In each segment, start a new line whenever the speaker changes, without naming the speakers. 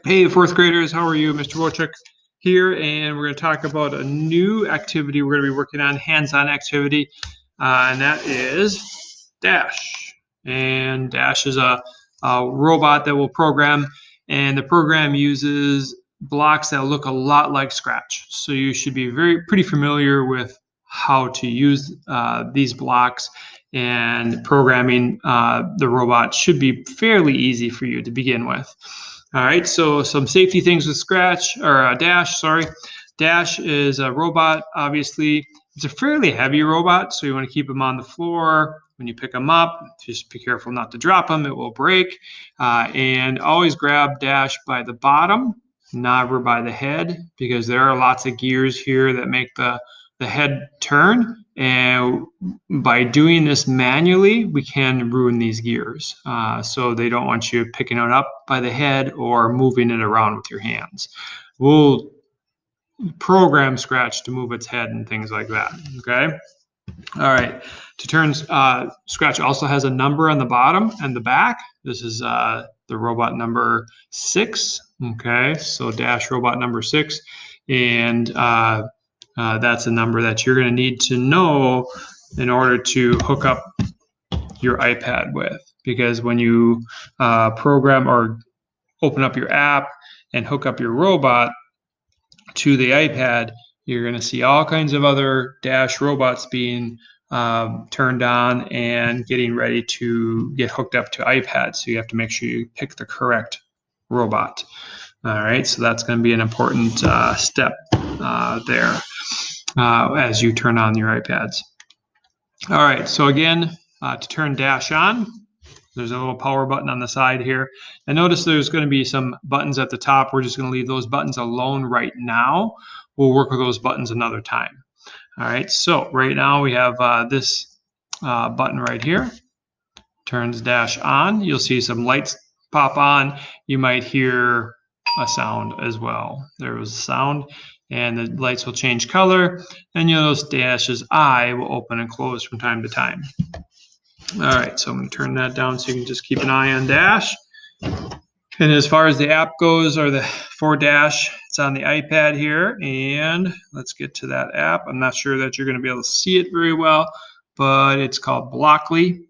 Hey, fourth graders, how are you? Mr. Wojcik here, and we're going to talk about a new activity we're going to be working on, hands-on activity, and that is Dash. And Dash is a robot that will program, and the program uses blocks that look a lot like Scratch. So you should be pretty familiar with how to use these blocks, and programming the robot should be fairly easy for you to begin with. All right, so some safety things with Scratch, or Dash, sorry. Dash is a robot, obviously. It's a fairly heavy robot, so you want to keep them on the floor. When you pick them up, just be careful not to drop them, it will break. And always grab Dash by the bottom, never by the head, because there are lots of gears here that make the head turn. And by doing this manually, we can ruin these gears. So they don't want you picking it up by the head or moving it around with your hands. We'll program Scratch to move its head and things like that, okay? All right, to turn, Scratch also has a number on the bottom and the back. This is the robot number 6, okay? So Dash robot number 6, and that's a number that you're going to need to know in order to hook up your iPad with, because when you program or open up your app and hook up your robot to the iPad, you're going to see all kinds of other Dash robots being turned on and getting ready to get hooked up to iPad. So you have to make sure you pick the correct robot. All right, so that's going to be an important step there as you turn on your iPads. All right, so again, to turn Dash on, there's a little power button on the side here. And notice there's going to be some buttons at the top. We're just going to leave those buttons alone right now. We'll work with those buttons another time. All right, so right now we have this button right here. Turns Dash on. You'll see some lights pop on. You might hear a sound as well. There was a sound, and the lights will change color, and you'll notice Dash's eye will open and close from time to time. All right, so I'm going to turn that down so you can just keep an eye on Dash. And as far as the app goes, or for Dash, it's on the iPad here, and let's get to that app. I'm not sure that you're going to be able to see it very well, but it's called Blockly.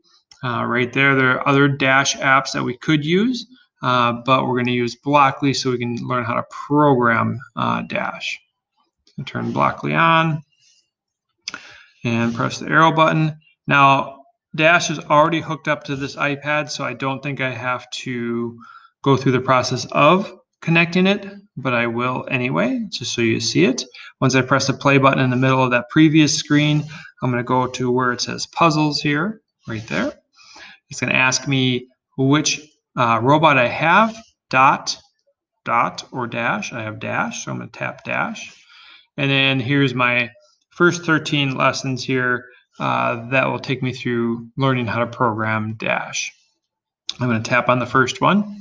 Right there, there are other Dash apps that we could use, but we're going to use Blockly so we can learn how to program Dash. So turn Blockly on and press the arrow button. Now, Dash is already hooked up to this iPad, so I don't think I have to go through the process of connecting it, but I will anyway, just so you see it. Once I press the play button in the middle of that previous screen, I'm going to go to where it says puzzles here, right there. It's going to ask me which robot I have, dot, or Dash. I have Dash, so I'm going to tap Dash. And then here's my first 13 lessons here that will take me through learning how to program Dash. I'm going to tap on the first one,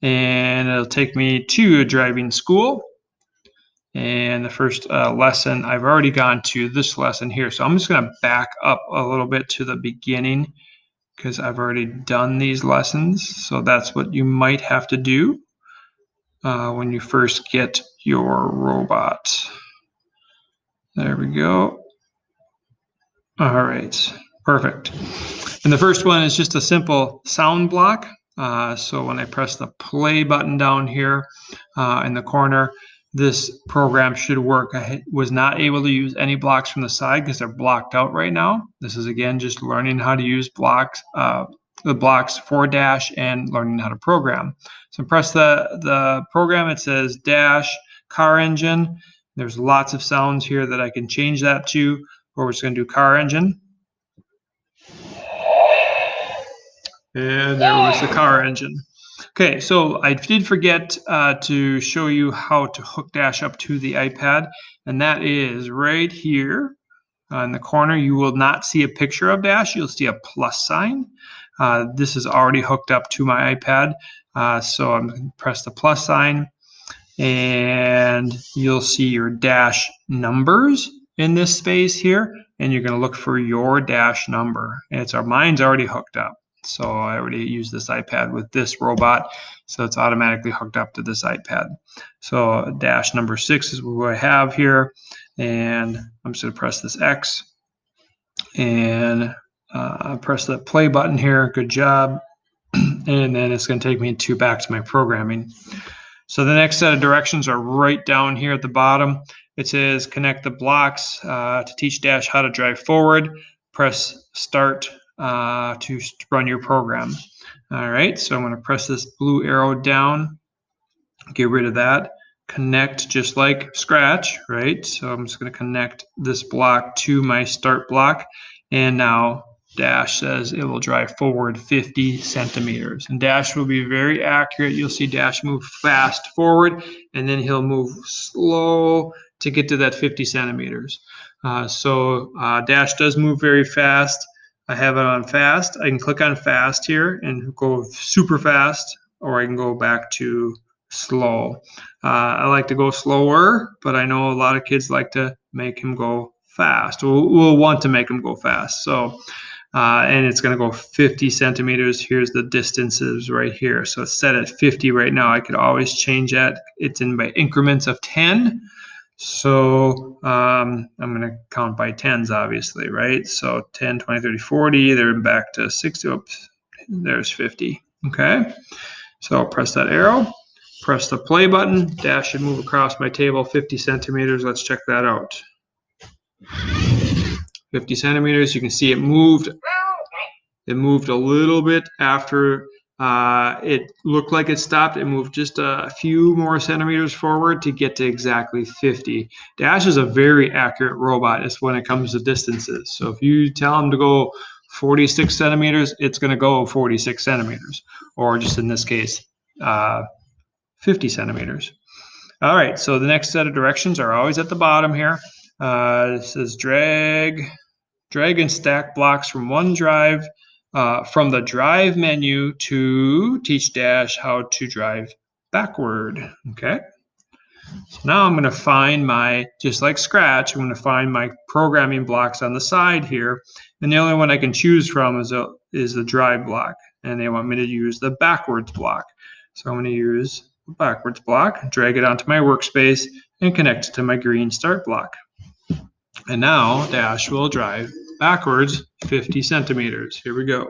and it'll take me to a driving school. And the first lesson, I've already gone to this lesson here. So I'm just going to back up a little bit to the beginning, because I've already done these lessons. So that's what you might have to do when you first get your robot. There we go. All right, perfect. And the first one is just a simple sound block. So when I press the play button down here in the corner, this program should work. I was not able to use any blocks from the side because they're blocked out right now. This is, again, just learning how to use blocks, the blocks for Dash, and learning how to program. So press the program. It says Dash car engine. There's lots of sounds here that I can change that to. We're just going to do car engine. And there was the car engine. Okay, so I did forget to show you how to hook Dash up to the iPad, and that is right here in the corner. You will not see a picture of Dash. You'll see a plus sign. This is already hooked up to my iPad, so I'm going to press the plus sign, and you'll see your Dash numbers in this space here, and you're going to look for your Dash number. And mine's already hooked up. So I already used this iPad with this robot, so it's automatically hooked up to this iPad. So dash number 6 is what I have here, and I'm just going to press this X and press the play button here. Good job. And then it's going to take me back to my programming. So the next set of directions are right down here at the bottom. It says connect the blocks to teach Dash how to drive forward. Press start to run your program. All right, so I'm going to press this blue arrow down, get rid of that. Connect just like Scratch, right? So I'm just going to connect this block to my start block. And now Dash says it will drive forward 50 centimeters. And Dash will be very accurate. You'll see Dash move fast forward, and then he'll move slow to get to that 50 centimeters. So Dash does move very fast. I have it on fast. I can click on fast here and go super fast, or I can go back to slow. I like to go slower, but I know a lot of kids like to make him go fast. We'll want to make him go fast. So, and it's going to go 50 centimeters. Here's the distances right here. So it's set at 50 right now. I could always change that. It's in by increments of 10. So I'm going to count by tens, obviously, right? So 10, 20, 30, 40. They're back to 60. Oops, there's 50. Okay. So I'll press that arrow. Press the play button. Dash should move across my table 50 centimeters. Let's check that out. 50 centimeters. You can see it moved. It moved a little bit after it looked like it stopped. It moved just a few more centimeters forward to get to exactly 50. Dash is a very accurate robot when it comes to distances. So if you tell him to go 46 centimeters, it's going to go 46 centimeters, or just in this case, 50 centimeters. All right, so the next set of directions are always at the bottom here. It says drag and stack blocks from one drive, from the drive menu to teach Dash how to drive backward. Okay. So now I'm going to find just like Scratch, I'm going to find my programming blocks on the side here. And the only one I can choose from is the drive block. And they want me to use the backwards block. So I'm going to use the backwards block, drag it onto my workspace, and connect it to my green start block. And now Dash will drive backwards 50 centimeters. Here we go.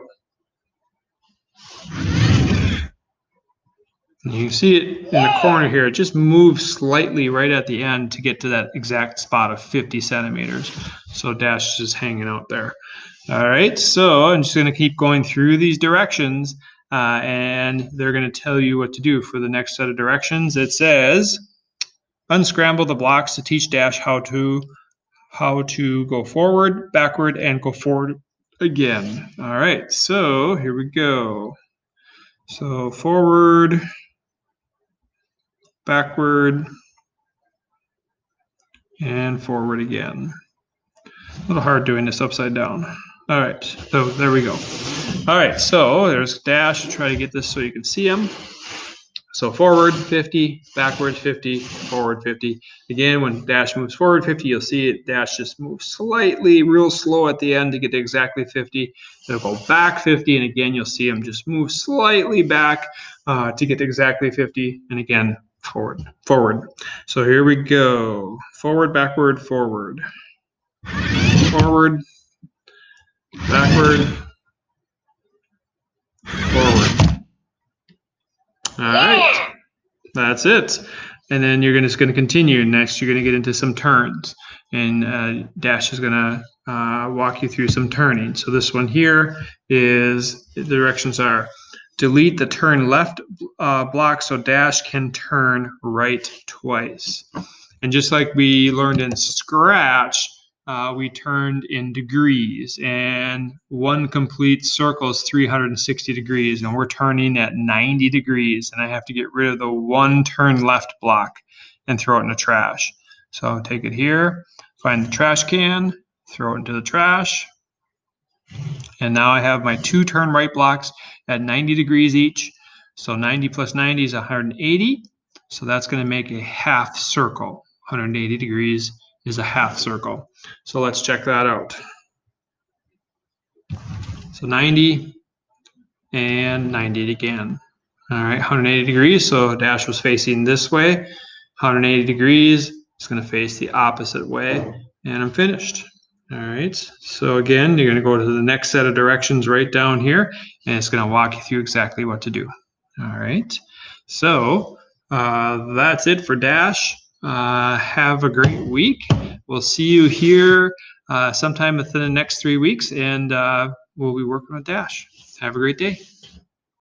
And you can see it in the corner here. It just moves slightly right at the end to get to that exact spot of 50 centimeters. So Dash is just hanging out there. All right, so I'm just going to keep going through these directions, and they're going to tell you what to do for the next set of directions. It says, unscramble the blocks to teach Dash how to go forward, backward, and go forward again. All right, so here we go. So forward, backward, and forward again. A little hard doing this upside down. All right, so there we go. All right, so there's Dash. I'll try to get this so you can see him. So forward 50, backwards 50, forward 50. Again, when Dash moves forward 50, you'll see it. Dash just moves slightly, real slow at the end to get to exactly 50. It'll go back 50, and again, you'll see him just move slightly back to get to exactly 50, and again, forward. So here we go. Forward, backward, forward. Forward, backward, forward. All right, that's it. And then you're just going to continue. Next, you're going to get into some turns. And Dash is going to walk you through some turning. So this one here is, the directions are delete the turn left block so Dash can turn right twice. And just like we learned in Scratch, we turned in degrees, and one complete circle is 360 degrees, and we're turning at 90 degrees, and I have to get rid of the one turn left block and throw it in the trash. So I'll take it here, find the trash can, throw it into the trash, and now I have my two turn right blocks at 90 degrees each. So 90 plus 90 is 180, so that's going to make a half circle. 180 degrees is a half circle. So let's check that out. So 90 and 90 again. All right, 180 degrees, so dash was facing this way. 180 degrees, it's going to face the opposite way, and I'm finished. All right, so again, you're going to go to the next set of directions right down here, and it's going to walk you through exactly what to do. All right, so that's it for dash. Have a great week. We'll see you here sometime within the next 3 weeks, and we'll be working with dash. Have a great day.